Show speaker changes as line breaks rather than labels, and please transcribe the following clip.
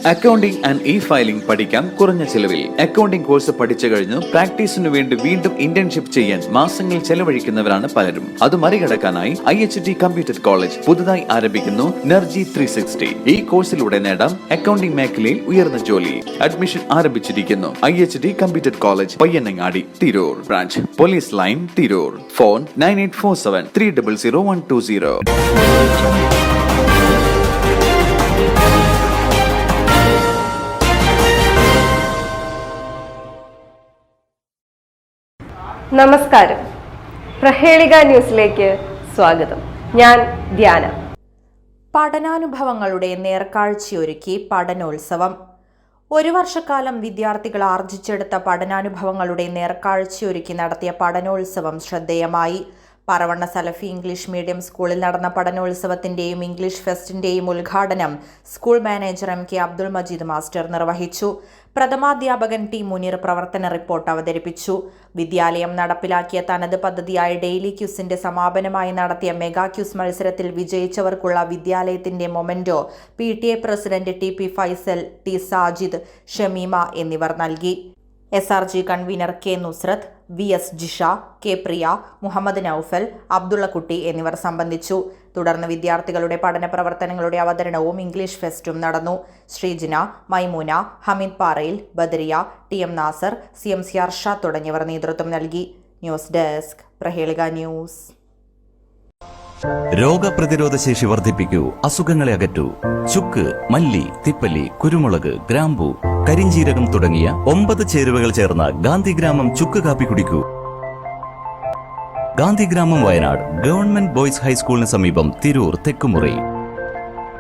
Accounting and e-filing പഠിക്കാം കുറഞ്ഞ ചിലവിൽ. അക്കൗണ്ടിംഗ് കോഴ്സ് പഠിച്ചു കഴിഞ്ഞ് പ്രാക്ടീസിനു വേണ്ടി വീണ്ടും ഇന്റേൺഷിപ്പ് ചെയ്യാൻ മാസങ്ങൾ ചെലവഴിക്കുന്നവരാണ് പലരും. അത് മറികടക്കാനായി IHT കമ്പ്യൂട്ടർ കോളേജ് പുതുതായി ആരംഭിക്കുന്നു NERGY 360. ഈ കോഴ്സിലൂടെ നേടാം അക്കൗണ്ടിംഗ് മേഖലയിൽ ഉയർന്ന ജോലി. അഡ്മിഷൻ ആരംഭിച്ചിരിക്കുന്നു. IHT computer college, Payyanangadi, Tirur. Branch police line, Tirur. Phone 9847 300 120.
നമസ്കാരം, പ്രഹേളിക ന്യൂസിലേക്ക് സ്വാഗതം. ഞാൻ ധ്യാന.
പഠനാനുഭവങ്ങളുടെ നേർക്കാഴ്ചയൊരുക്കി പഠനോത്സവം. ഒരു വർഷക്കാലം വിദ്യാർത്ഥികൾ ആർജിച്ചെടുത്ത പഠനാനുഭവങ്ങളുടെ നേർക്കാഴ്ചയൊരുക്കി നടത്തിയ പഠനോത്സവം ശ്രദ്ധേയമായി. പറവണ്ണ സലഫി ഇംഗ്ലീഷ് മീഡിയം സ്കൂളിൽ നടന്ന പഠനോത്സവത്തിന്റെയും ഇംഗ്ലീഷ് ഫെസ്റ്റിന്റെയും ഉദ്ഘാടനം school manager MK Abdul Majeed master നിർവഹിച്ചു. പ്രഥമാധ്യാപകൻ T മുനീർ പ്രവർത്തന റിപ്പോർട്ട് അവതരിപ്പിച്ചു. വിദ്യാലയം നടപ്പിലാക്കിയ തനത് പദ്ധതിയായ ഡെയിലി ക്യൂസിന്റെ സമാപനമായി നടത്തിയ മെഗാ ക്യൂസ് മത്സരത്തിൽ വിജയിച്ചവർക്കുള്ള വിദ്യാലയത്തിന്റെ memento PTA president TP Faisal, T Sajid, Shamima എന്നിവർ നൽകി. SRG convener K Nusrath, VS Jisha, K Priya, Muhammad Naufal, Abdullakutty എന്നിവർ സംബന്ധിച്ചു. തുടർന്ന് വിദ്യാർത്ഥികളുടെ പഠന പ്രവർത്തനങ്ങളുടെ അവതരണവും ഇംഗ്ലീഷ് ഫെസ്റ്റും നടന്നു. ശ്രീജിന, മൈമൂന, ഹമീദ് പാറയിൽ, ബദരിയ, TM നാസർ, CMC അർഷാദ് തുടങ്ങിയവർ നേതൃത്വം നൽകി. News desk, Prahelika news.
രോഗപ്രതിരോധ ശേഷി വർദ്ധിപ്പിക്കൂ, അസുഖങ്ങളെ അകറ്റൂ. ചുക്ക്, മല്ലി, തിപ്പല്ലി, കുരുമുളക്, ഗ്രാമ്പു, കരിഞ്ജീരകം തുടങ്ങിയ 9 ചേരുവകൾ ചേർന്ന ഗാന്ധിഗ്രാമം ചുക്ക് കാപ്പി കുടിക്കൂ. ഗാന്ധിഗ്രാമം, വയനാട് ഗവൺമെന്റ് ബോയ്സ് ഹൈസ്കൂളിന് സമീപം, തിരൂർ തെക്കുമുറി.